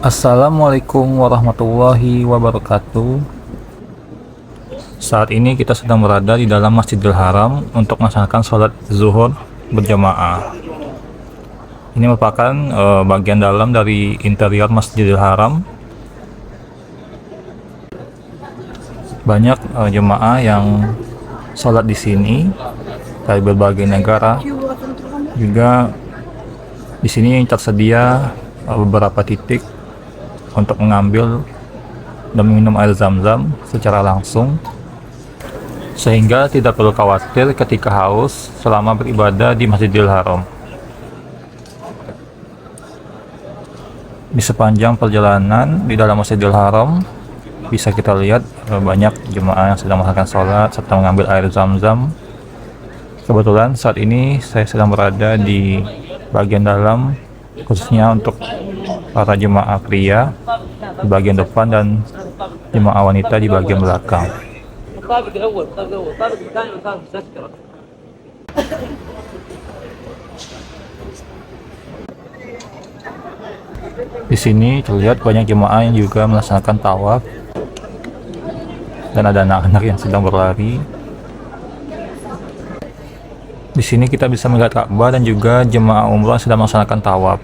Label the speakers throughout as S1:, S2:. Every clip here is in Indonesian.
S1: Assalamualaikum warahmatullahi wabarakatuh. Saat ini kita sedang berada di dalam Masjidil Haram untuk melaksanakan sholat zuhur berjamaah. Ini merupakan bagian dalam dari interior Masjidil Haram. Banyak jemaah yang sholat di sini dari berbagai negara. Juga di sini tersedia beberapa titik untuk mengambil dan minum air zam-zam secara langsung, sehingga tidak perlu khawatir ketika haus selama beribadah di Masjidil Haram. Di sepanjang perjalanan di dalam Masjidil Haram bisa kita lihat banyak jemaah yang sedang melakukan sholat serta mengambil air zam-zam. Kebetulan saat ini saya sedang berada di bagian dalam, khususnya untuk para jemaah pria di bagian depan dan jemaah wanita di bagian belakang. Di sini terlihat banyak jemaah yang juga melaksanakan tawaf dan ada anak-anak yang sedang berlari. Di sini kita bisa melihat Ka'bah dan juga jemaah umrah sedang melaksanakan tawaf.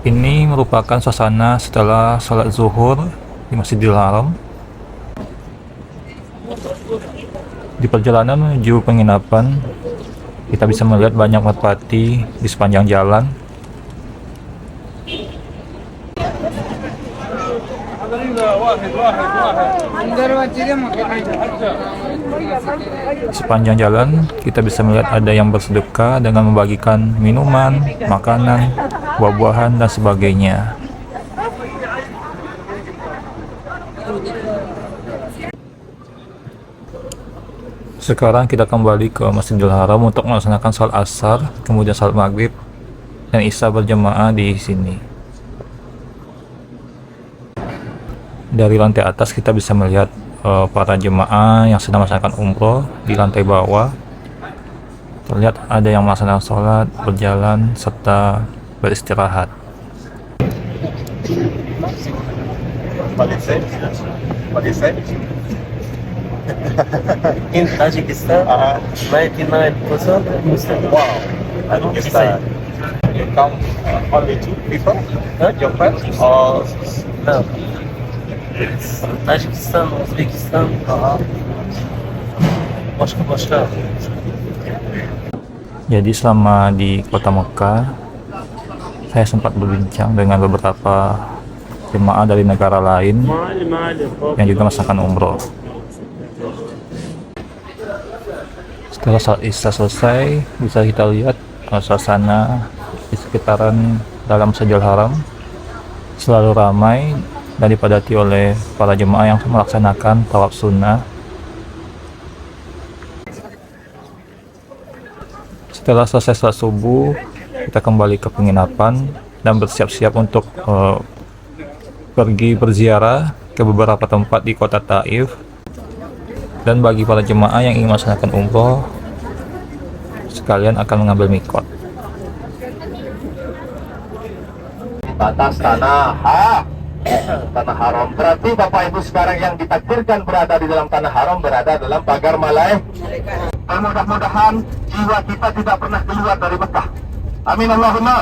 S1: Ini merupakan suasana setelah sholat zuhur di Masjidil Haram. Di perjalanan menuju penginapan, kita bisa melihat banyak merpati di sepanjang jalan. Di sepanjang jalan, kita bisa melihat ada yang bersedekah dengan membagikan minuman, makanan, buah-buahan, dan sebagainya. Sekarang kita kembali ke Masjidil Haram untuk melaksanakan sholat asar, kemudian sholat maghrib dan isya berjamaah di sini. Dari lantai atas kita bisa melihat para jemaah yang sedang melaksanakan umroh. Di lantai bawah terlihat ada yang melaksanakan sholat, berjalan, serta beristirahat.
S2: In Tajikistan, 99% Muslim.
S3: Wow, Tajikistan. You count only two people?
S2: Huh?
S3: Your friends? Or
S2: No. It's Tajikistan, Uzbekistan, başka.
S1: Jadi selama di kota Mekah, saya sempat berbincang dengan beberapa jemaah dari negara lain yang juga melaksanakan umroh. Setelah salat isya selesai, bisa kita lihat suasana di sekitaran dalam Masjidil Haram selalu ramai dan dipadati oleh para jemaah yang melaksanakan tawaf sunnah. Setelah selesai salat subuh, kita kembali ke penginapan dan bersiap-siap untuk pergi berziarah ke beberapa tempat di kota Taif. Dan bagi para jemaah yang ingin melaksanakan umroh, sekalian akan mengambil mikot.
S3: batas tanah haram. Berarti Bapak Ibu sekarang yang ditakdirkan berada di dalam tanah haram berada dalam pagar malaikat. Mudah-mudahan jiwa kita tidak pernah keluar dari Mekah. Amin Allahumma.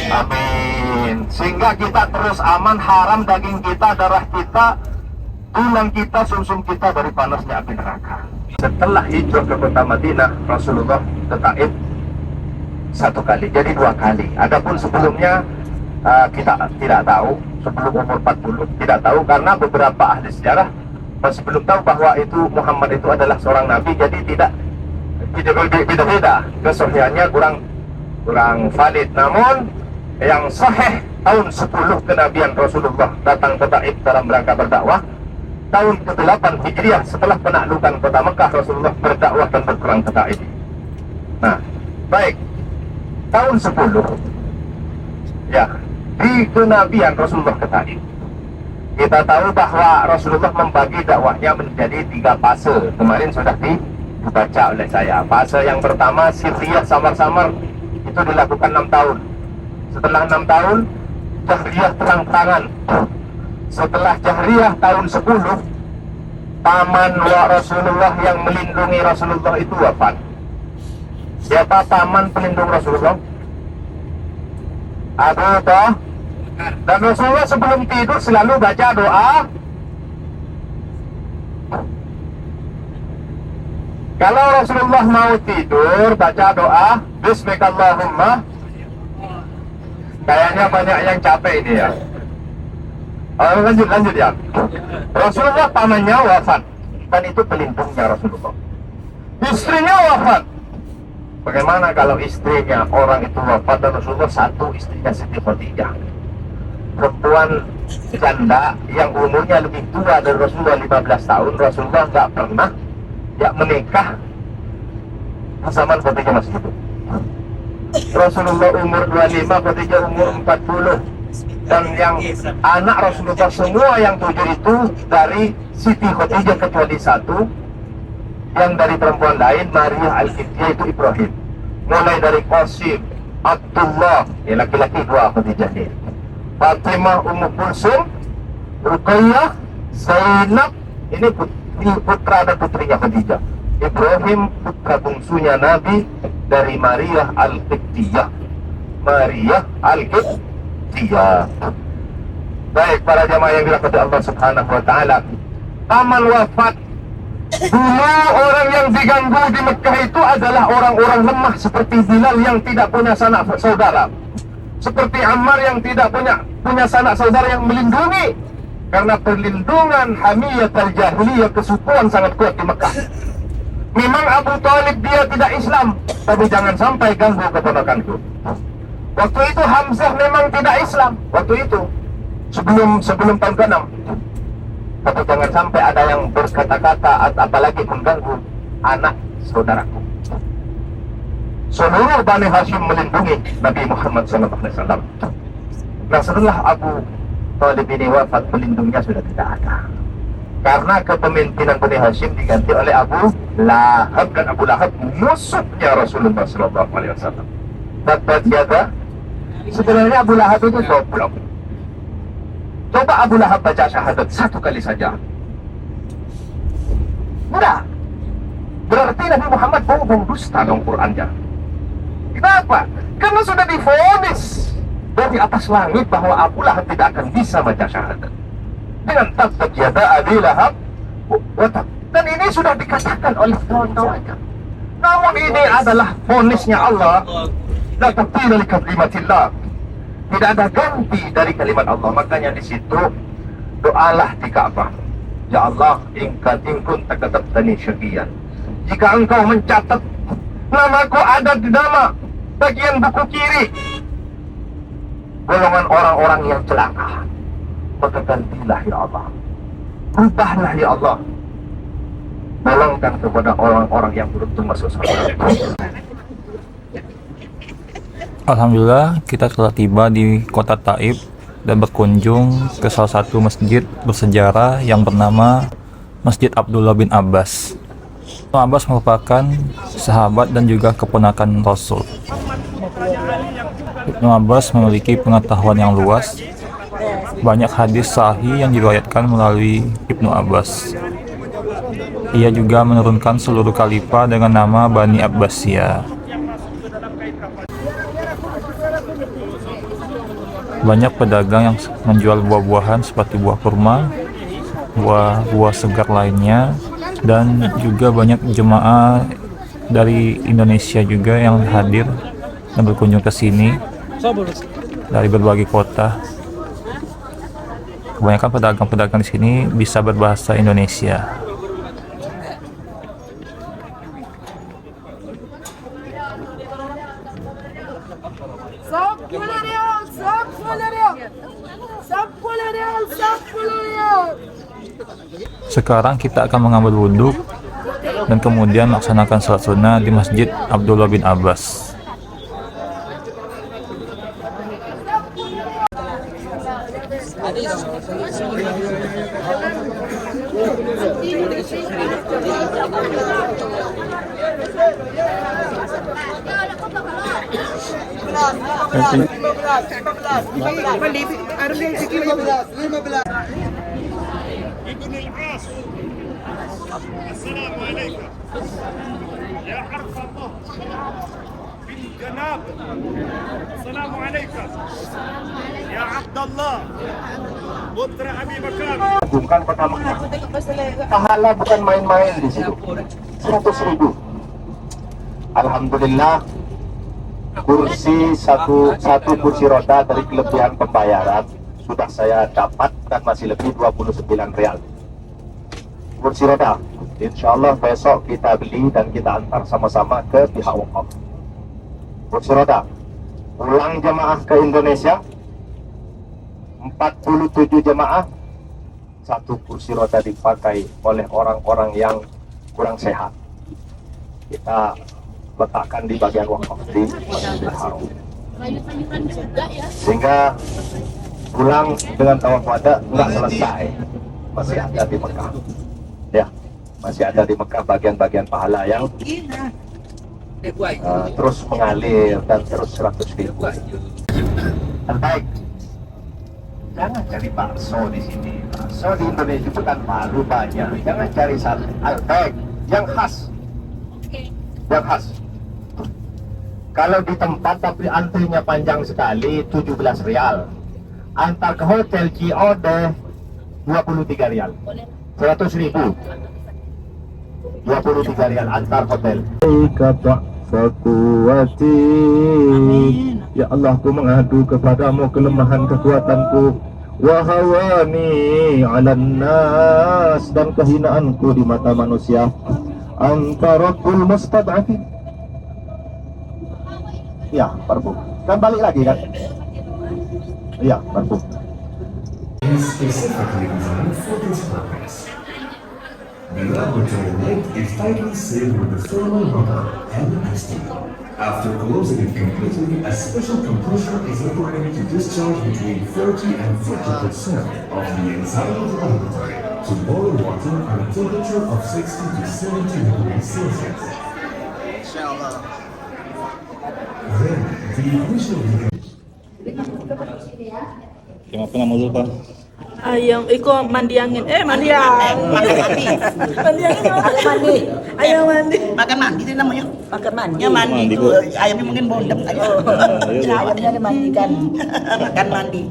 S3: Amin. Sehingga kita terus aman, haram daging kita, darah kita, tulang kita, sumsum kita dari panasnya api neraka. Setelah hijrah ke kota Madinah, Rasulullah ke Taif satu kali, jadi dua kali. Adapun sebelumnya kita tidak tahu, sebelum umur 40 tidak tahu, karena beberapa ahli sejarah masih belum tahu bahwa itu Muhammad itu adalah seorang nabi, jadi tidak beda-beda, kesahihannya kurang valid. Namun yang sahih, tahun 10 kenabian Rasulullah datang ke Taif dalam rangka berdakwah. Tahun ke-8 Hijriah setelah penaklukan kota Mekah, Rasulullah berdakwah dan berperang ke Taif. Nah, baik, tahun 10 ya, di kenabian Rasulullah ke Taif, kita tahu bahwa Rasulullah membagi dakwahnya menjadi 3 fase. Kemarin sudah dibaca oleh saya. Fase yang pertama, sirriyah, samar-samar, Itu dilakukan 6 tahun. Setelah 6 tahun, Jahriyah terang-terangan. Setelah Jahriyah tahun 10, paman wa Rasulullah yang melindungi Rasulullah itu wafat. Siapa paman pelindung Rasulullah? Abu toh. Dan Rasulullah sebelum tidur selalu baca doa. Kalau Rasulullah mau tidur baca doa Bismillahirrahmanirrahim. Kayaknya banyak yang capek ini ya. Lanjut ya. Rasulullah pamannya wafat, dan itu pelindungnya Rasulullah. Istrinya wafat. Bagaimana kalau istrinya orang itu wafat dan Rasulullah satu, istrinya Siti Khadijah, perempuan janda yang umurnya lebih tua dari Rasulullah 15 tahun. Rasulullah nggak pernah menikah zaman Khadijah masih hidup. Rasulullah umur 25, Khadijah umur 40. Dan yang anak Rasulullah semua yang 7 itu dari Siti Khadijah kecuali satu, yang dari perempuan lain, Maria Al-Qibtiyah, itu Ibrahim. Mulai dari Qasim, Abdullah, laki-laki 2 Khadijah ini, Fatimah, Ummu Kulsum, Ruqayyah, Zainab, ini putra dan putrinya Khadijah. Ibrahim putra bungsunya Nabi dari Maria Al-Qibtiyah. Maria Al-Qibtiyah. Baik, para jamaah yang dirahmati Allah Subhanahu wa taala, paman wafat. Dulu orang yang diganggu di Mekah itu adalah orang-orang lemah seperti Bilal yang tidak punya sanak saudara, seperti Ammar yang tidak punya sanak saudara yang melindungi. Karena perlindungan hamiyat al-jahiliyah, kesukuan sangat kuat di Mekah. Memang Abu Thalib dia tidak Islam, tapi jangan sampai ganggu keponakanku. Waktu itu Hamzah memang tidak Islam, waktu itu sebelum tahun ke-6. Tapi jangan sampai ada yang berkata-kata atau apalagi mengganggu anak saudaraku. Seluruh Bani Hashim melindungi Nabi Muhammad SAW. Nah, setelah Abu Thalib ini wafat, pelindungnya sudah tidak ada. Karena kepemimpinan Bani Hashim diganti oleh Abu Lahab, dan Abu Lahab musuhnya Rasulullah SAW. Tabbat yada. Sebenarnya Abu Lahab itu goblok. Coba Abu Lahab baca syahadat 1 kali saja. Mudah. Berarti Nabi Muhammad bohong, dusta dong Qur'annya. Kenapa? Karena sudah divonis dari atas langit bahwa Abu Lahab tidak akan bisa baca syahadat dengan tabbat yada Abi Lahab wa tab. Dan ini sudah dikatakan oleh kawan-kawannya. Namun ini adalah vonisnya Allah. La tabdila li kalimatillah. Tidak ada ganti dari kalimat Allah. Makanya di situ doalah di Ka'bah. Ya Allah, in kunta katabtani syaqiyan. Jika engkau mencatat namaku ada di nama bagian buku kiri golongan orang-orang yang celaka, maka gantilah ya Allah. Ubahlah ya Allah. Tolongkan kepada orang-orang yang beruntung masuk surga.
S1: Alhamdulillah, kita telah tiba di kota Taif dan berkunjung ke salah satu masjid bersejarah yang bernama Masjid Abdullah bin Abbas. Abbas merupakan sahabat dan juga keponakan Rasul. Ibnu Abbas memiliki pengetahuan yang luas. Banyak hadis sahih yang diriwayatkan melalui Ibnu Abbas. Ia juga menurunkan seluruh khalifah dengan nama Bani Abbasiyah. Banyak pedagang yang menjual buah-buahan seperti buah kurma, buah segar lainnya, dan juga banyak jemaah dari Indonesia juga yang hadir dan berkunjung ke sini dari berbagai kota. Kebanyakan pedagang-pedagang di sini bisa berbahasa Indonesia. Sekarang kita akan mengambil wudhu dan kemudian melaksanakan salat sunnah di Masjid Abdullah bin Abbas.
S4: ابن العاص السلام عليكم يا حرف الله بالجناب السلام عليكم يا عبد الله putra Abi Bakar.
S3: Bukan kota Mekah. Pahala bukan main-main di situ. 100.000. Alhamdulillah, kursi satu kursi roda dari kelebihan pembayaran sudah saya dapat dan masih lebih 29 real. Kursi roda, insya Allah besok kita beli dan kita antar sama-sama ke pihak wakaf. Kursi roda, pulang jemaah ke Indonesia, 47 jemaah, satu kursi roda dipakai oleh orang-orang yang kurang sehat. Kita letakkan di bagian wakaf di Masjidil Haram. Sehingga pulang dengan tawaf wada nggak selesai, masih ada di Mekah. Ya, masih ada di Mekah bagian-bagian pahala yang terus mengalir dan terus 100.000. Baik. Jangan cari bakso di sini. Bakso di Indonesia bukan malu banyak. Jangan cari satu al-baik yang khas. Yang khas. Kalau di tempat tapi antrinya panjang sekali, 17 real. Antar ke hotel COD 23 real. 100.000. 23 real antar hotel. Ya Allah, ku mengadu kepadamu kelemahan kekuatanku, wahawani 'alan nas, dan kehinaanku di mata manusia. Anta rabbul mustad'afin. Ya, parfum. Kan balik lagi kan? Ya, parfum.
S5: Specifically designed for this purpose. The laboratory lid is tightly sealed with the thermal rubber and the piston. After closing it completely, a special compressor is operated to discharge between 30 and 50% of the inside of the laboratory to boil water at a temperature of 60 to 70 degrees Celsius. Then, the ignition begins.
S1: Terima kasih nama Zulfa.
S6: Ayam iko mandi angin. Mandi angin. Mandi angin.
S7: Mandi.
S6: Ayam mandi.
S7: Makan mandi itu namanya. Makan mandi. Ya
S1: Mandi,
S7: mandi itu
S1: Bu.
S7: ayamnya mungkin bondem aja.
S1: iya, Bu.
S7: Ayamnya dimandikan. Makan mandi.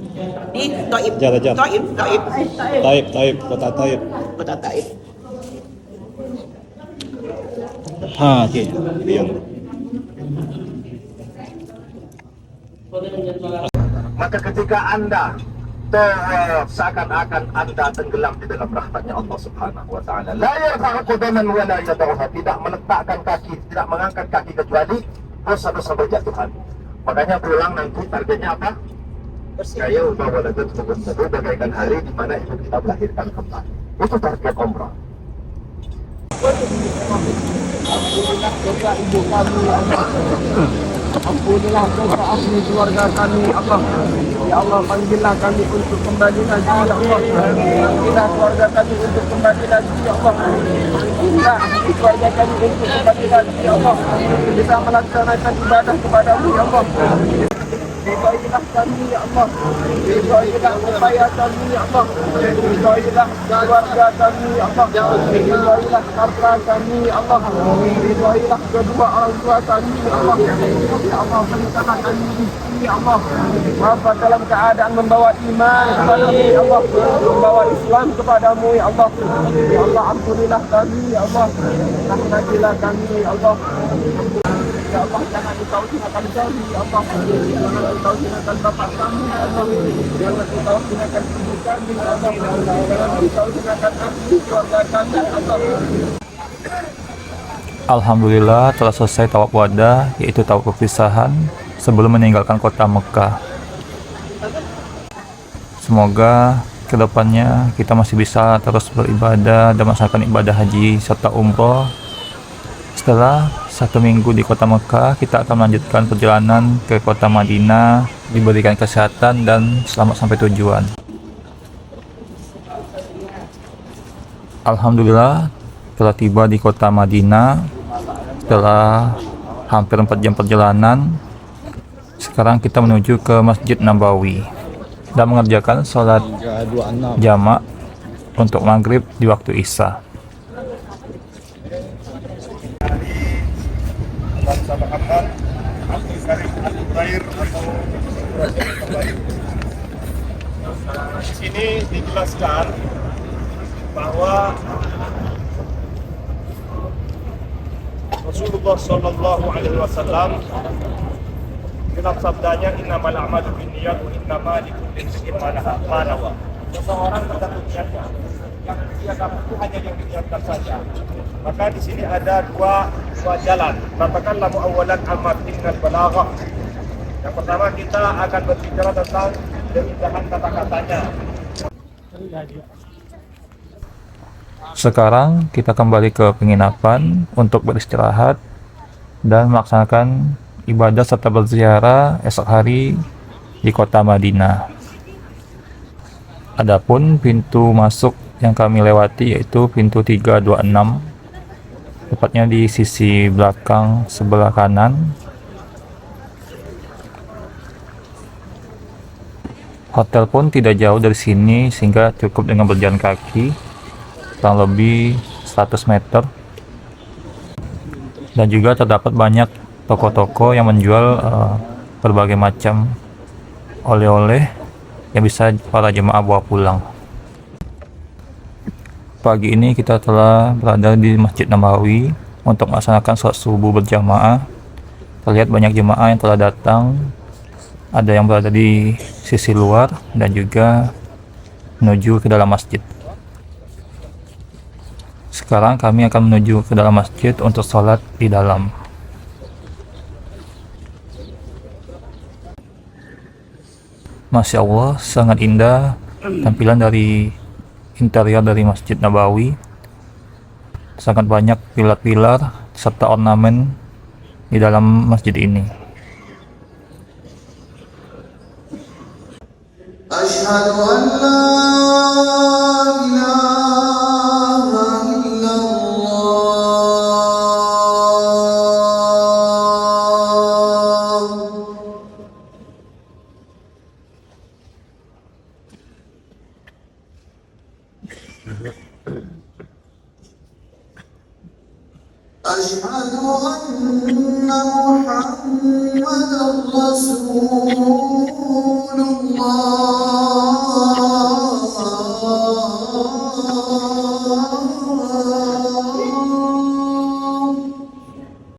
S7: Di Taib.
S1: Jara.
S7: Taib.
S1: Taib, kota Taib.
S7: Kota Taib.
S1: Oke. Iya.
S3: Maka ketika Anda tawaf, seakan-akan Anda tenggelam di dalam rahmatnya Allah Subhanahu wa taala. La yarfa'u qadaman wa la yad'uha, tidak meletakkan kaki, tidak mengangkat kaki kecuali dosa-dosa berjatuhan. Makanya pulang nanti targetnya apa? Saya bawa lagu turun baru bagaikan hari di mana ibu kita melahirkan kembali. Itu target umrah.
S8: Ampunilah dosa ahli keluarga kami, Allah. Ya Allah, panggillah kami untuk kembali lagi, ya Allah. Panggillah keluarga kami untuk kembali lagi, ya Allah. Panggillah ahli keluarga kami untuk kembali lagi, ya Allah. Kita melaksanakan ibadah kepadamu, ya Allah. Ridhoilah kami, ya Allah. Ridhoilah upaya kami, ya Allah. Ridhoilah keluarga kami, ya Allah. Ridhoilah harta kami, ya Allah. Ridhoilah kedua orang tua kami, ya Allah. Ya Allah, berikanlah kami rezeki, ya Allah. Wafat dalam keadaan membawa iman kepadamu, ya Allah. Membawa Islam kepadamu, ya Allah. Ya Allah, ampunilah kami, ya Allah. Rahmatilah kami, ya Allah. Ya Allah, jangan engkau hinakan kami, ya Allah. Jangan engkau hinakan bapak kami, ya Allah. Jangan engkau hinakan ibu kami, ya Allah. Jangan engkau hinakan ahli keluarga kami, ya Allah.
S1: Alhamdulillah telah selesai tawaf wada, yaitu tawaf perpisahan sebelum meninggalkan kota Mekah. Semoga kedepannya kita masih bisa terus beribadah dan melaksanakan ibadah haji serta umroh. Setelah 1 minggu di kota Mekah, kita akan melanjutkan perjalanan ke kota Madinah, diberikan kesehatan dan selamat sampai tujuan. Alhamdulillah telah tiba di kota Madinah setelah hampir 4 jam perjalanan. Sekarang kita menuju ke Masjid Nabawi dan mengerjakan sholat jamak untuk maghrib di waktu Isya.
S4: Bangsa Muhammad, Abdul Karim Al-Khair atau Al-Khair. Di sini dijelaskan bahwa Rasulullah Shallallahu Alaihi Wasallam dalam sabdanya innamal a'malu binniyat wa innamal likulli imrin ma nawa. Seseorang tergantung niatnya. Yang dia dapat itu hanya yang diniatkan saja. Maka di sini ada dua jalan. Tatakallahu awwalan amma tinal balaghah. Yang pertama kita akan berbicara tentang keindahan kata-katanya.
S1: Sekarang kita kembali ke penginapan untuk beristirahat dan melaksanakan ibadah serta berziarah esok hari di kota Madinah. Adapun pintu masuk yang kami lewati yaitu pintu 326, tepatnya di sisi belakang sebelah kanan. Hotel pun tidak jauh dari sini sehingga cukup dengan berjalan kaki kurang lebih 100 meter. Dan juga terdapat banyak toko-toko yang menjual berbagai macam oleh-oleh yang bisa para jemaah bawa pulang. Pagi ini kita telah berada di Masjid Nabawi untuk melaksanakan sholat subuh berjamaah. Terlihat banyak jemaah yang telah datang, ada yang berada di sisi luar dan juga menuju ke dalam masjid. Sekarang kami akan menuju ke dalam masjid untuk sholat di dalam. Masya Allah, sangat indah tampilan dari interior dari Masjid Nabawi. Sangat banyak pilar-pilar serta ornamen di dalam masjid ini.
S9: Asyhadu an la ilaha Asyhadu anna Muhammadar Rasulullah.